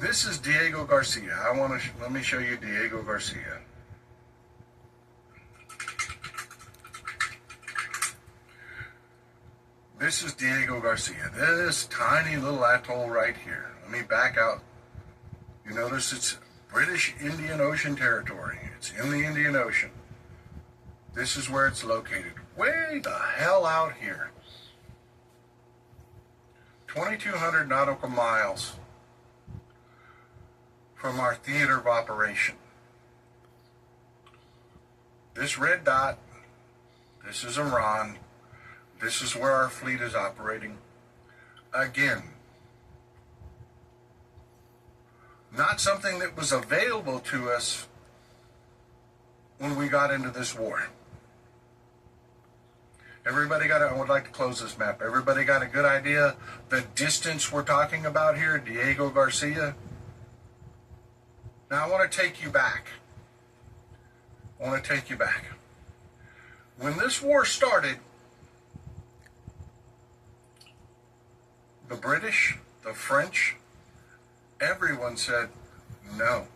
This is Diego Garcia. Let me show you Diego Garcia. This is Diego Garcia. This tiny little atoll right here. Let me back out. You notice it's British Indian Ocean territory. It's in the Indian Ocean. This is where it's located. Way the hell out here. 2,200 nautical miles from our theater of operation. This red dot, this is Iran. This is where our fleet is operating. Again, not something that was available to us when we got into this war. I would like to close this map. Everybody got a good idea the distance we're talking about here, Diego Garcia? Now I want to take you back. When this war started, the British, the French, everyone said no.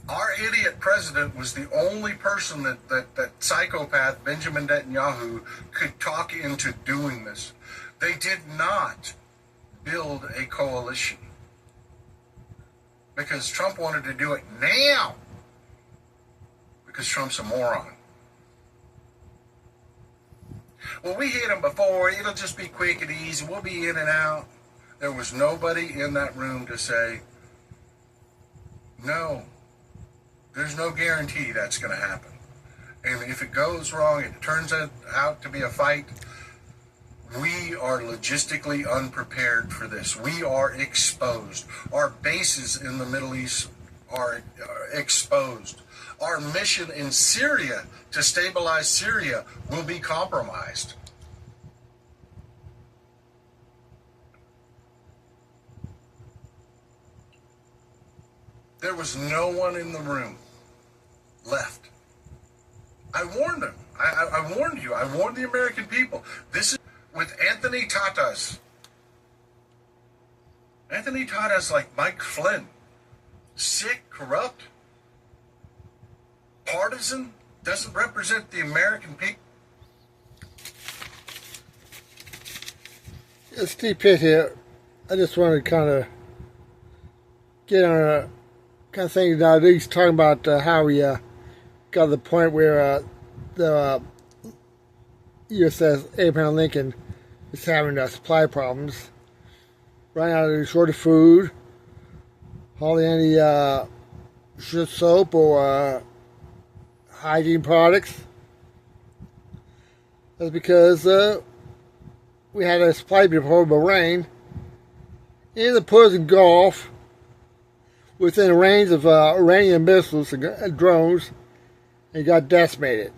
Our idiot president was the only person that psychopath Benjamin Netanyahu could talk into doing this. They did not build a coalition because Trump wanted to do it now because Trump's a moron. Well, we hit him before. It'll just be quick and easy. We'll be in and out. There was nobody in that room to say, no, there's no guarantee that's going to happen. And if it goes wrong, it turns out to be a fight, we are logistically unprepared for this. We are exposed. Our bases in the Middle East are exposed. Our mission in Syria to stabilize Syria will be compromised. There was no one in the room left. I warned them. I warned you. I warned the American people. This is with Anthony Tatas. Anthony Tatas, like Mike Flynn, sick, corrupt, partisan, doesn't represent the American people. It's Steve Pitt here. I just wanted to kind of get on a kind of thing now. He's talking about how we got to the point where the USS Abraham Lincoln is having supply problems, running out of short of food, hardly any soap or hygiene products. That's because we had a supply of horrible rain in the Persian Gulf within range of Iranian missiles and drones, and got decimated.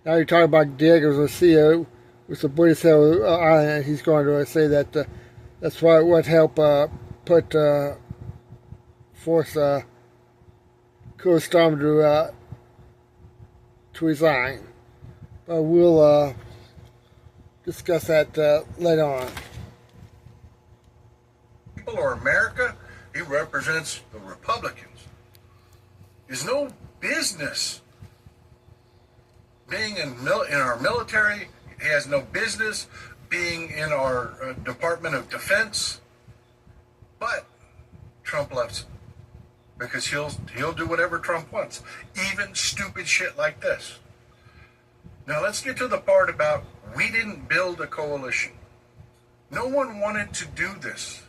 Now you're talking about Diego Garcia with the Buenos Aires Island. He's going to say that that's what helped put force Keir Starmer to resign. But we'll discuss that later on. People or America, he represents the Republicans. There's no business being in our military. He has no business being in our Department of Defense. But Trump loves him because he'll do whatever Trump wants, even stupid shit like this. Now let's get to the part about we didn't build a coalition. No one wanted to do this.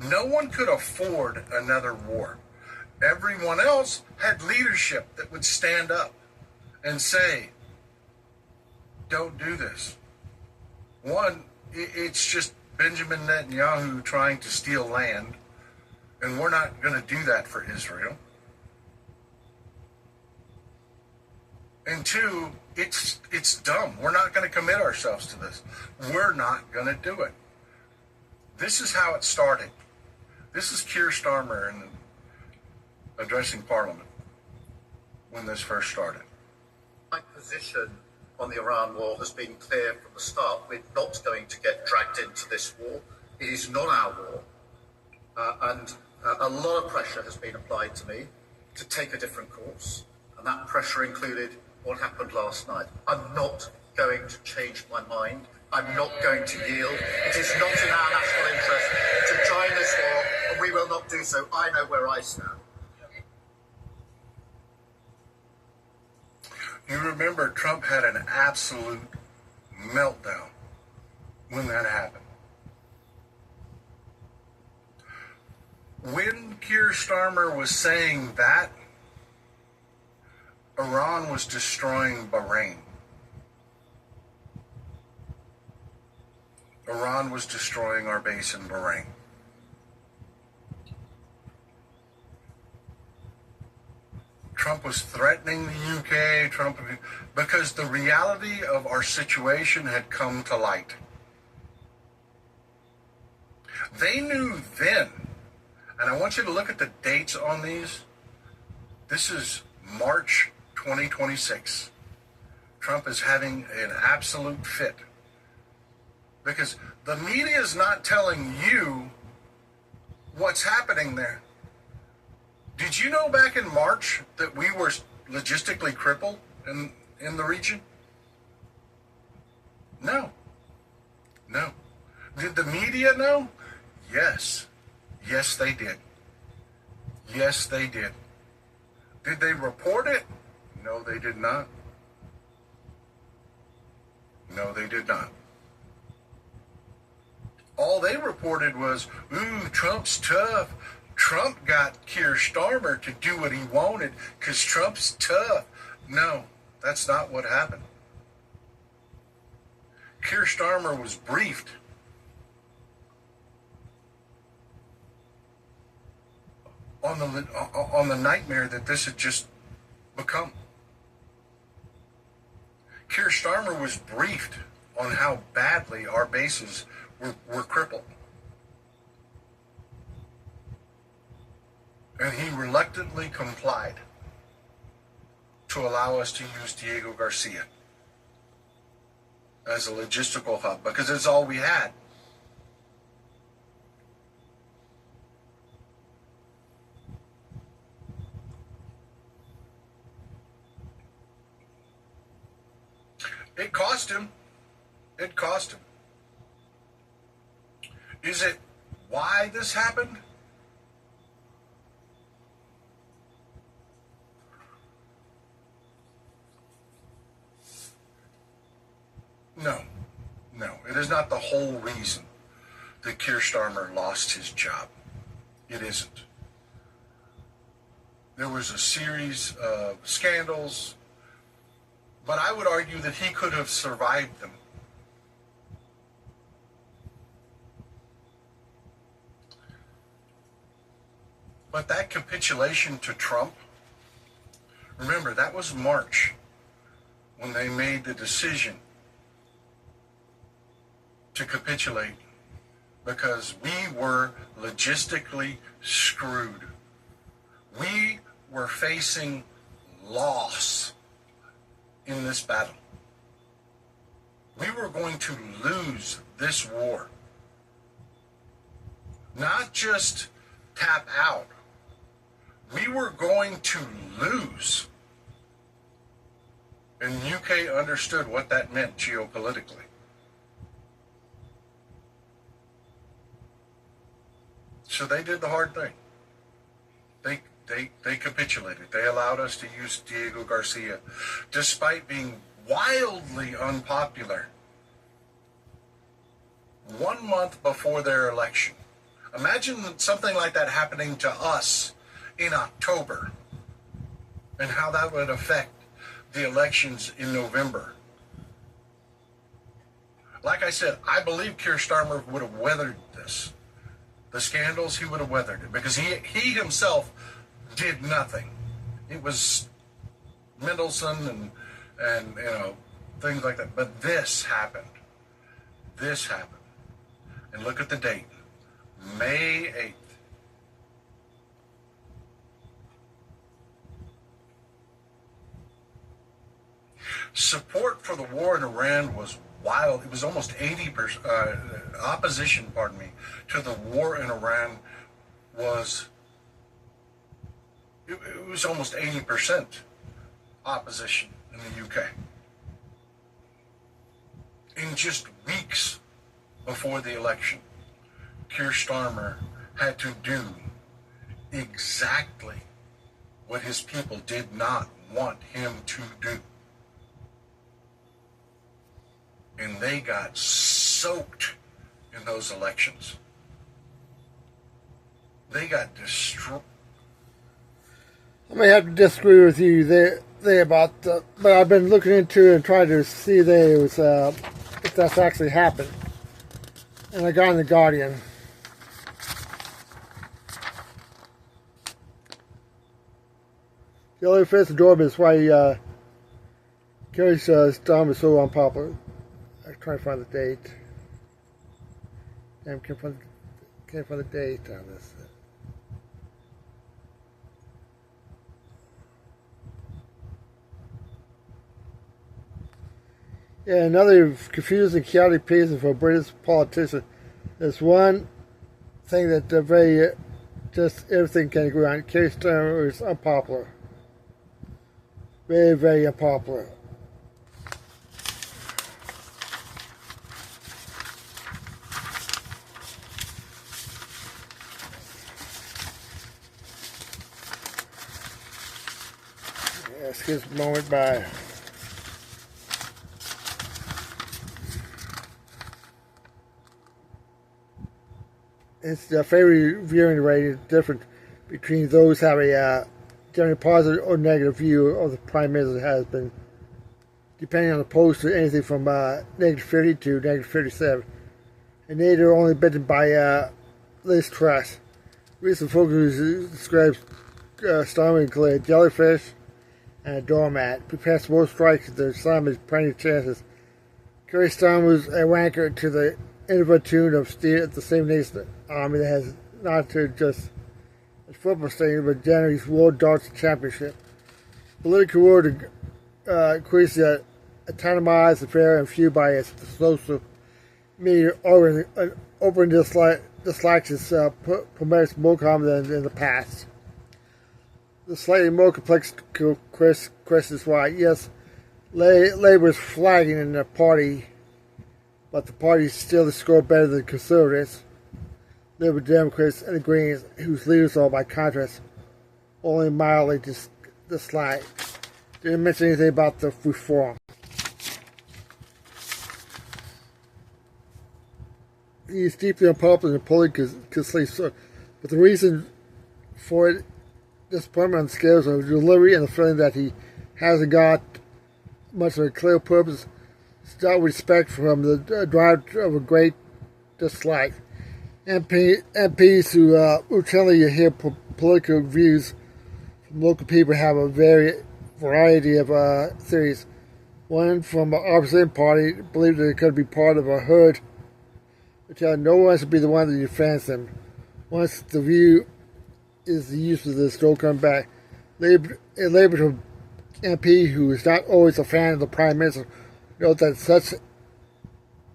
No one could afford another war. Everyone else had leadership that would stand up and say, don't do this. One, it's just Benjamin Netanyahu trying to steal land, and we're not going to do that for Israel. And two, it's dumb. We're not going to commit ourselves to this. We're not going to do it. This is how it started. This is Keir Starmer addressing Parliament when this first started. My position on the Iran war has been clear from the start. We're not going to get dragged into this war. It is not our war. And a lot of pressure has been applied to me to take a different course. And that pressure included what happened last night. I'm not going to change my mind. I'm not going to yield. It is not in our national interest to join this war, and we will not do so. I know where I stand. You remember Trump had an absolute meltdown when that happened. When Keir Starmer was saying that, Iran was destroying Bahrain. Iran was destroying our base in Bahrain. Trump was threatening the UK, because the reality of our situation had come to light. They knew then, and I want you to look at the dates on these. This is March 2026. Trump is having an absolute fit. Because the media is not telling you what's happening there. Did you know back in March that we were logistically crippled in the region? No. No. Did the media know? Yes. Yes, they did. Yes, they did. Did they report it? No, they did not. No, they did not. All they reported was, ooh, Trump's tough. Trump got Keir Starmer to do what he wanted because Trump's tough. No, that's not what happened. Keir Starmer was briefed on the nightmare that this had just become. Keir Starmer was briefed on how badly our bases were crippled. And he reluctantly complied to allow us to use Diego Garcia as a logistical hub because it's all we had. It cost him. It cost him. Is it why this happened? No. No. It is not the whole reason that Keir Starmer lost his job. It isn't. There was a series of scandals, but I would argue that he could have survived them. But that capitulation to Trump, remember, that was March when they made the decision to capitulate because we were logistically screwed. We were facing loss in this battle. We were going to lose this war. Not just tap out. We were going to lose. And UK understood what that meant geopolitically. So they did the hard thing. They capitulated. They allowed us to use Diego Garcia, despite being wildly unpopular 1 month before their election. Imagine something like that happening to us in October and how that would affect the elections in November. Like I said, I believe Keir Starmer would have weathered this. The scandals, he would have weathered it because he himself did nothing. It was Mendelsohn and things like that. But this happened. This happened. And look at the date. May 8th. Support for the war in Iran was wild. It was almost 80%. Opposition, pardon me, to the war in Iran was. It was almost 80% opposition in the UK. In just weeks before the election, Keir Starmer had to do exactly what his people did not want him to do. And they got soaked in those elections. They got destroyed. I may have to disagree with you there about, but I've been looking into it and trying to see that it was, if that's actually happened. And I got in the Guardian. The only offensive doorbell is why Keir Starmer is so unpopular. I'm trying to find the date. Damn, can't find the date on this. Yeah, another confusing, chaotic piece for a British politician. There's one thing that just everything can agree on. Keir Starmer is unpopular. Very, very unpopular. Yeah, excuse me a moment, bye. It's the favorite viewing rate is different between those who have a generally positive or negative view of the Prime Minister has been, depending on the poll, to anything from negative 50 to negative 57. And they are only bitten by Liz Truss. Recent focus describes Starmer include a jellyfish and a doormat. Prepares more strikes than Simon's plenty of chances. Keir Starmer was a wanker to the innovative tune of steel at the same nation army that has not to just a football stadium but generally World Darts Championship. Political world increased the autonomized affair and fueled by its social media open dislikes its promotes more common than in the past. The slightly more complex question is why, yes, Labour is flagging in the party, but the party still scored better than Conservatives, Liberal Democrats, and the Greens, whose leaders are, by contrast, only mildly disliked. Didn't mention anything about the reform. He's deeply unpopular in polling consistency, but the reason for it, disappointment on the scales of delivery and the feeling that he hasn't got much of a clear purpose, without respect from the drive of a great dislike. MPs who routinely hear political views from local people have a variety of theories. One from the opposite party believed that it could be part of a herd, which no one should be the one that defends them. Once the view is the use of this, don't come back. A Labour MP who is not always a fan of the Prime Minister note that such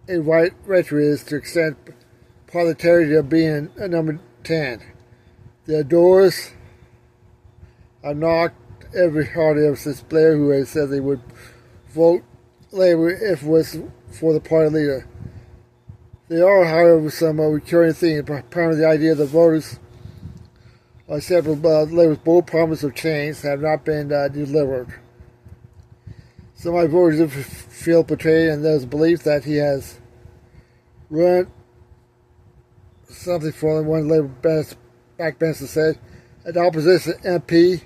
a right rhetoric is to extend part of the territory of being a number 10. The doors are knocked every heart ever since Blair, who has said they would vote Labour if it was for the party leader. There are, however, some recurring themes. Apparently, the idea that voters on several Labour's bold promises of change have not been delivered. Some of my voters feel betrayed, and there's a belief that he has run something for them. One Labour backbencher said, an opposition MP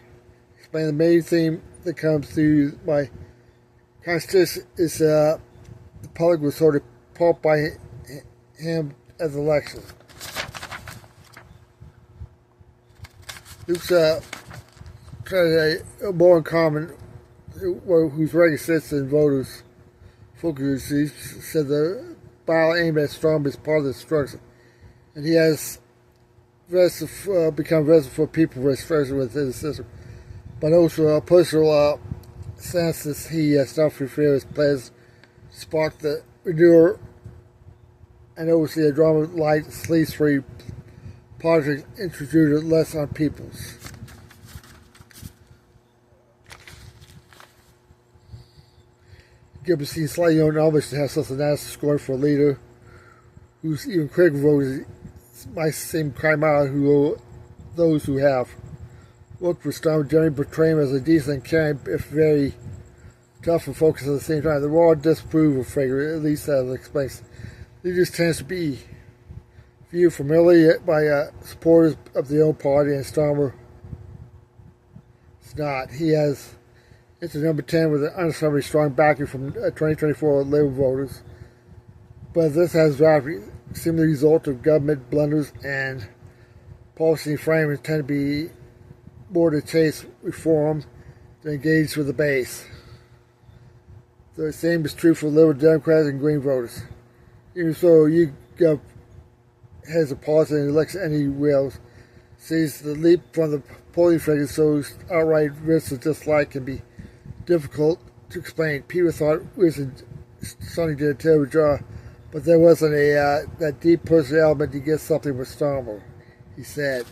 explained the main theme that comes through my constitution is the public was sort of pulped by him at the election. Luke's a more in common, whose regular citizen voters focus. He said the ballot aimed at Trump is part of the structure, and he has become resident for people frustrated within the system, but also a personal sense he stuff for his players sparked the manure and oversee a drama light sleaze-free project introduced less on peoples. Gibbons seems slightly unobvious to have such a nasty score for a leader who's even critical voters might seem chimera who those who have worked with Stone generally portray him as a decent, caring, if very tough and focused at the same time. The raw disapproval figure, at least as explains, he just tends to be viewed familiarly by supporters of the own party, and Starmer is not. He has it's number 10 with an unassumingly strong backing from 2024 Labour voters, but this has seemingly the result of government blunders and policy framers tend to be more to chase reform than engage with the base. The same is true for Liberal Democrats and Green voters. Even so, YouGov has a policy and elects any wills, sees the leap from the polling figures so outright risks of dislike can be difficult to explain. People thought Sonny did a terrible job, but there wasn't that deep personal element to get something with Starmer, he said.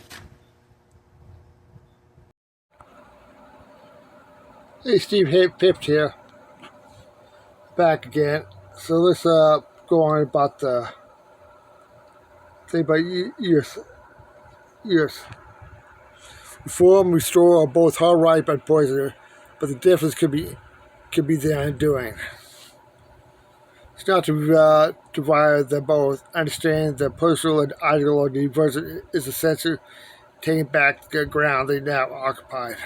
Hey, Steve Pipt here. Back again. So let's go on about the thing about years. Reform, restore are both hard right and poisoner, but the difference could be their undoing. It's not to divide them both. Understand that personal and ideological diversion is essential, taking back the ground they now occupied.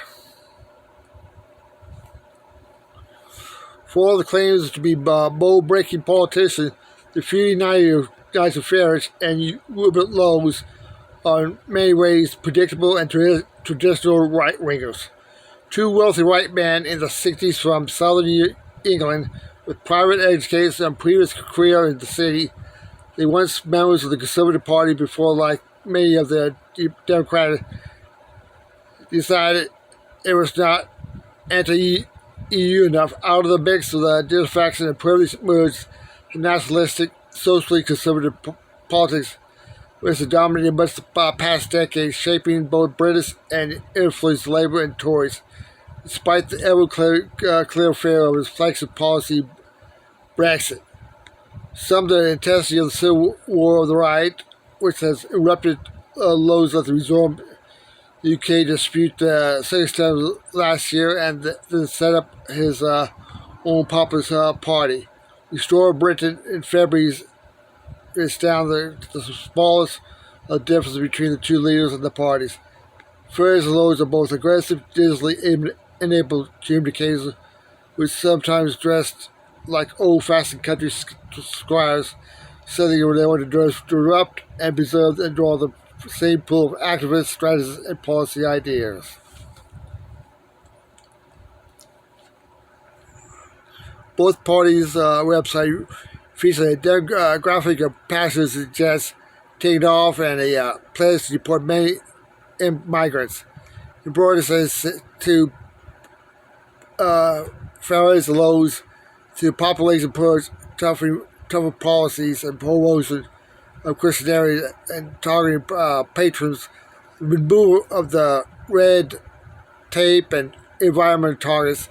For all the claims to be mold-breaking politicians, the few United Guys of Farage and Rupert Lowe's are in many ways predictable and traditional right-wingers. Two wealthy white men in the 60s from southern England with private education and previous career in the city. They once members of the Conservative Party before, like many of the Democrats, decided it was not anti-EU enough. Out of the mix of the dissatisfaction and privilege emerged the nationalistic, socially conservative politics, which has dominated much the past decade, shaping both British and influenced Labour and Tories. Despite the ever-clear fear of his flagship policy, Brexit. Some of the intensity of the civil war of the right, which has erupted lows at the resumed UK dispute the second time last year, and then set up his own populist party. Restore Britain in February is down the smallest difference between the two leaders and the parties. Fares and lows are both aggressive, digitally enabled communicators, which sometimes dressed like old-fashioned country squires, saying they want to disrupt and preserve and draw the same pool of activists, strategists, and policy ideas. Both parties' website feature a demographic of passengers and jets taking off and a pledge to deport many migrants. The broader says to Farage and Lowe's to population purge, tougher policies and promotion of Christian areas and targeting patrons, the removal of the red tape and environmental targets,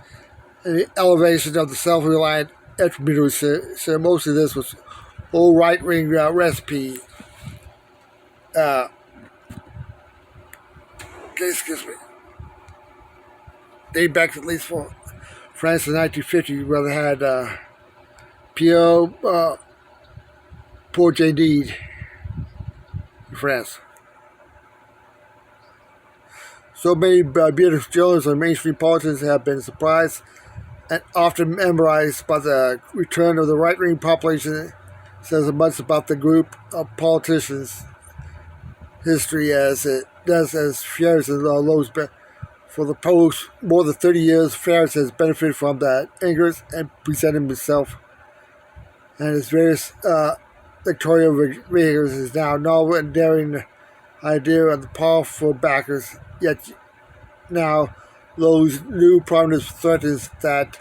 and the elevation of the self-reliant entrepreneurs. So most of this was old right-wing recipe. Excuse me. Dating back at least for France in the 1950s, where they had Pierre Bourdieu in France. So many beautiful journalists and mainstream politicians have been surprised and often memorized by the return of the right-wing population. It says as much about the group of politicians' history as it does as Farage and Lowe's. For the post more than 30 years, Farage has benefited from that anchors and presented himself and his various electoral vehicles is now novel and daring idea of the powerful backers. Yet now Lowe's new prominence threatens that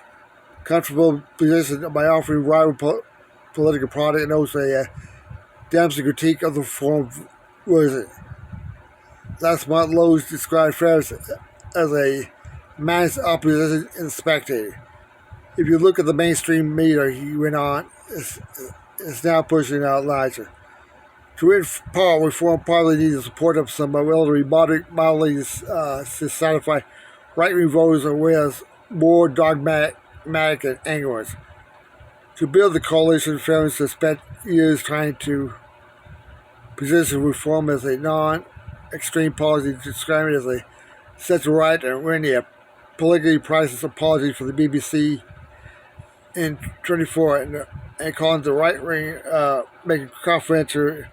comfortable position by offering rival political product, and also a damaging critique of the form. What is it? Last month, Lowe's described Ferris as a man's opposition in the Spectator. If you look at the mainstream media, he went on, is now pushing out Elijah. To win power, reform probably needs the support of some elderly, mildly dissatisfied right-wing voters or whereas more dogmatic and angry ones. To build the coalition, Ferris has spent years trying to position reform as a non-extreme policy, describing it as a central right and winning a politically priceless apology for the BBC in 24 and calling the right wing making confidential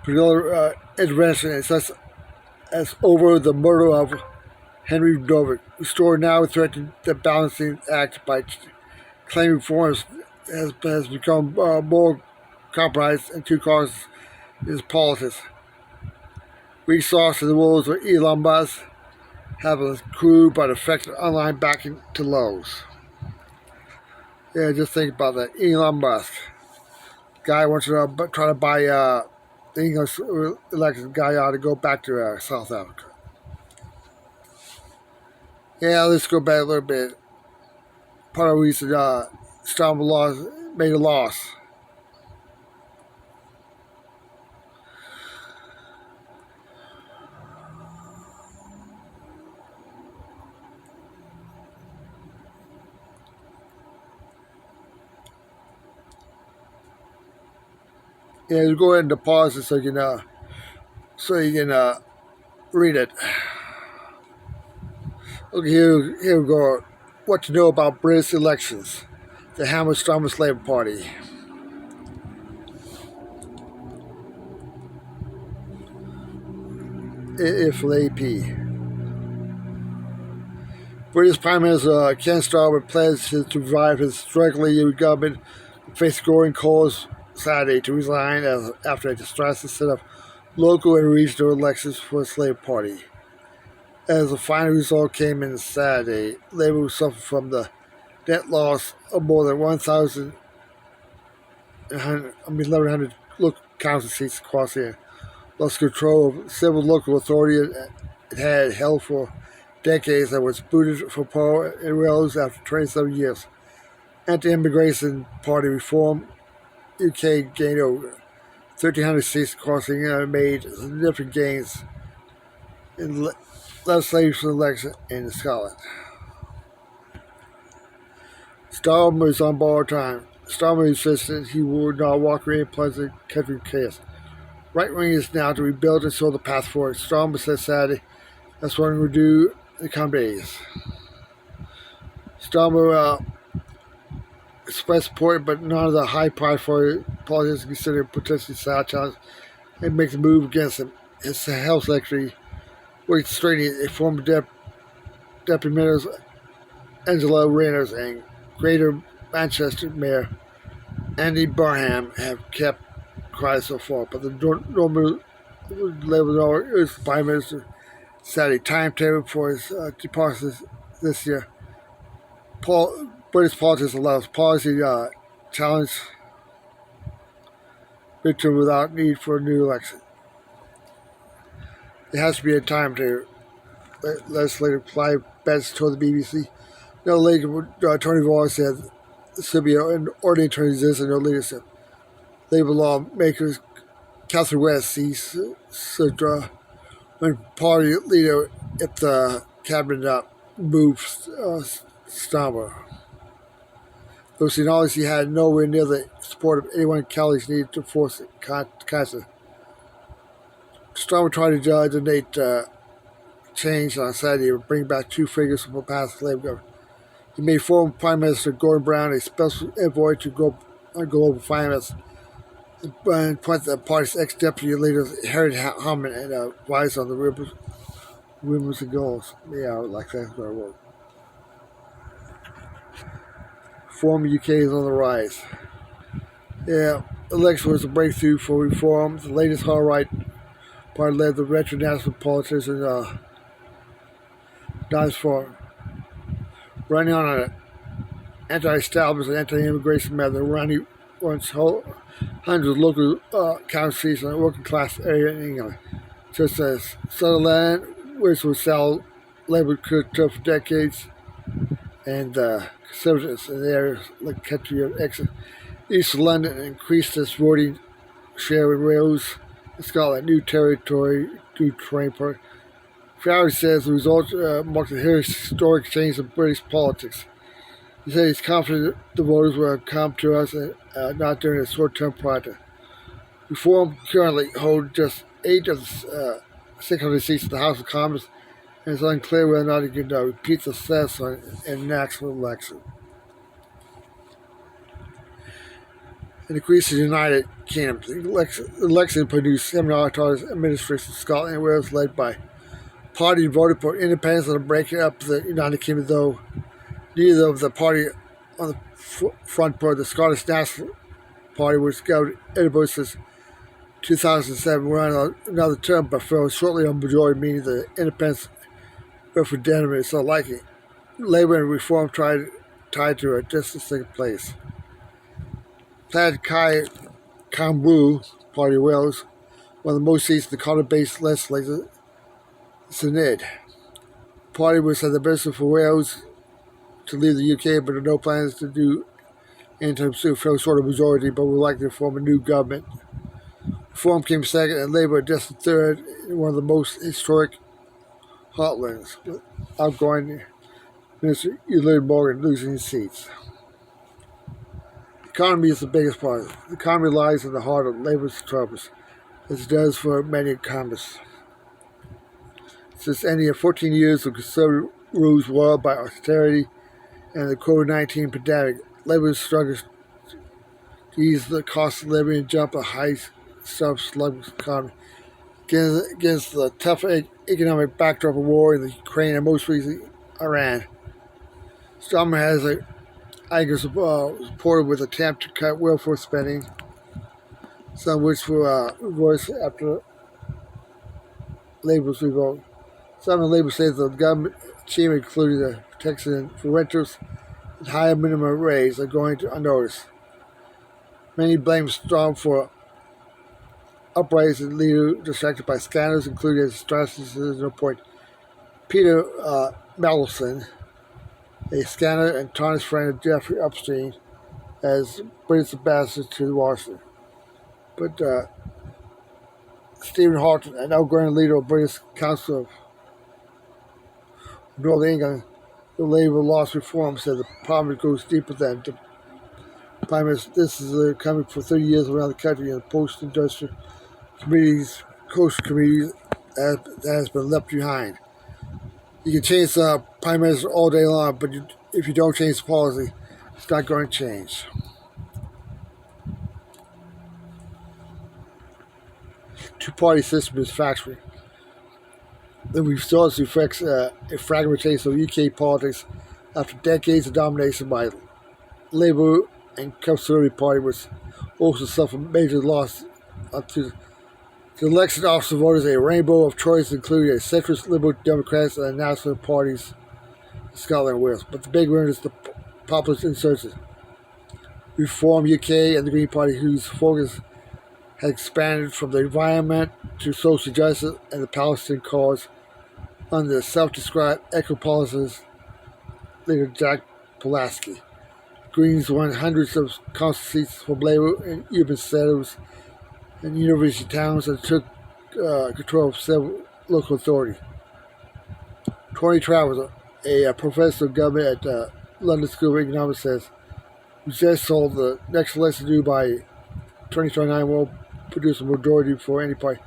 political intervention such as over the murder of Henry Dovick. The story now threatened the balancing act by claiming reforms has become more compromised and too causes is politics. Weak sauce in the world of Elon Musk have a crude but effective online backing to Lowe's. Yeah, just think about that. Elon Musk. Guy wants to try to buy the English elected guy ought to go back to South Africa. Yeah, let's go back a little bit. Part of the reason Starmer loss made a loss. Yeah, go ahead and pause it so you can read it. Okay, here we go. What to know about British elections? The Hammer Starmer's Labour Party. If AP. British Prime Minister Ken Starmer pledged to revive his struggling government and face growing calls Saturday to resign after a disastrous set of local and regional elections for his Labour Party. As the final result came in Saturday, Labour suffered from the net loss of more than 1,100 local council seats across the lost control of several local authorities it had held for decades and was booted from power in Wales after 27 years. Anti-immigration party reform UK gained over 1,300 seats across England and made significant gains in legislative election in Scotland. Starmer is on borrowed time. Starmer insisted he would not walk away in pleasant country chaos. Right wing is now to rebuild and show the path forward. Starmer said Saturday that's what we'll do in the coming days. Starmer expressed support, but none of the high-profile politicians considered potentially side challenge and make the move against him. His health secretary, Rick Straighty, a former deputy minister Angela Rayner, and Greater Manchester Mayor Andy Barham have kept quiet so far. But the normal level is the Prime Minister set a timetable for his departure this year. British politics allows policy challenge victory without need for a new election. There has to be a time to legislative apply bets toward the BBC. No legal Tony Vaughan said there should be an ordinary transition, no leadership. Labour lawmakers Catherine West sees when party leader if the cabinet moves Starmer. Though she acknowledged he had nowhere near the support of anyone colleagues needed to force it. Starmer tried to donate change on Saturday and bring back two figures from the past Labour government. He made former Prime Minister Gordon Brown a special envoy to global finance and appointed the party's ex-deputy leaders Harriet Harman and advised on the women's goals. Yeah, like that's what I wrote. Reform UK is on the rise. Yeah, election was a breakthrough for reform. The latest far-right party led the retro-national politician Nigel Farage, running on an anti-establishment, anti-immigration method, once hundreds of local county seats in a working class area in England, such as Sutherland, which was Sal Labour could for decades, and Conservatives in the area like country of East London increased its voting share in Wales and Scotland, new territory due to Frankfurt. Farage says the result marked a historic change in British politics. He said he's confident the voters will come to us not during a short-term project. Reform currently holds just 8 of the 600 seats in the House of Commons, and it's unclear whether or not he can repeat the success in the next election. In the Greece and United Kingdom, the election produced 7 autonomous administrations in Scotland and Wales led by party voted for independence and the breaking up of the United Kingdom, though neither of the party on the front part, the Scottish National Party, which governed Edinburgh since 2007, ran on another term but fell shortly on majority, meaning the independence referendum is unlikely. Labour and Reform tied to a distant second place. Plaid Cymru Party of Wales, one of the most seats in the Cardiff-based legislature, Syned. The party was at the business for Wales to leave the UK, but there are no plans to do anytime soon. Fell short of majority, but would likely to form a new government. Reform came second, and Labour just third in one of the most historic heartlands, with outgoing Minister Elizabeth Morgan losing his seats. The economy is the biggest part. The economy lies in the heart of Labour's troubles, as it does for many economists. Since ending of 14 years of conservative rules roiled by austerity and the COVID-19 pandemic, Labour struggles to ease the cost of living and jump a high sluggish economy. Against the tough economic backdrop of war in the Ukraine and most recently Iran, Starmer has supported with attempt to cut welfare spending, some of which were reversed after Labour's revolt. Some of Labour says the government achievement, including the protection for renters and higher minimum rates, are going to unnoticed. Many blame Storm for uprising leader distracted by scandals, including his strategist report Peter Malleson, a scandal and tarnished friend of Jeffrey Epstein, as British ambassador to Washington. But Stephen Harton, an outgoing leader of British Council of Northern England, the Labour Laws Reform, said the problem goes deeper than the Prime Minister. This is coming for 30 years around the country, and post-industrial communities, coastal communities, has been left behind. You can change the Prime Minister all day long, but if you don't change the policy, it's not going to change. Two-party system is factory. The results reflects a fragmentation of UK politics after decades of domination by Labour and Conservative Party, which also suffered major loss to the election officer voters. A rainbow of choice, including a centrist Liberal Democrats and national parties in Scotland and Wales. But the big winner is the populist insurgents. Reform UK and the Green Party, whose focus has expanded from the environment to social justice and the Palestinian cause under the self-described eco-policies leader Jack Pulaski. Greens won hundreds of council seats from Labour in urban centres and university towns and took control of several local authorities. Tony Travers, a professor of government at the London School of Economics, says, "We just saw the next election due by 2029 won't produce a majority for any party.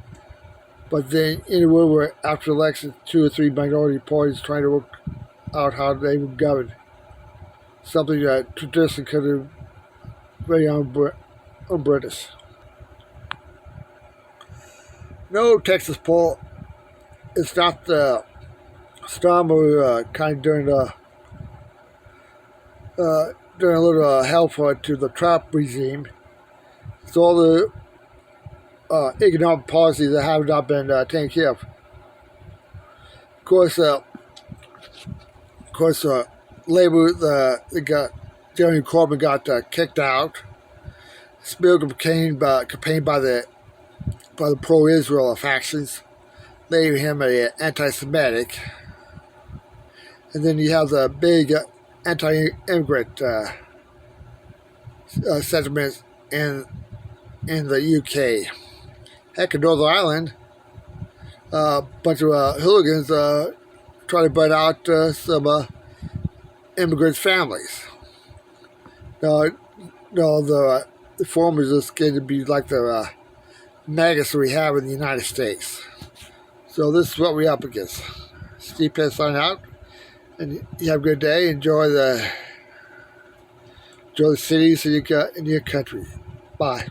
But then, in a world where after elections, 2 or 3 minority parties trying to work out how they would govern, something that traditionally could have very un-British." No, Texas poll. It's not the Starmer kind during a little help to the Trump regime. It's all the economic policies that have not been taken care of. Of course, Labour, Jeremy Corbyn got kicked out, This bill campaigned by the pro-Israel factions, labeling him an anti-Semitic. And then you have the big anti-immigrant sentiments in the UK. Heck, in Northern Ireland, a bunch of hooligans try to butt out some immigrants' families. No, the former is just going to be like the maggots we have in the United States. So this is what we're up against. Steve Penn sign out, and you have a good day. Enjoy the cities in your country. Bye.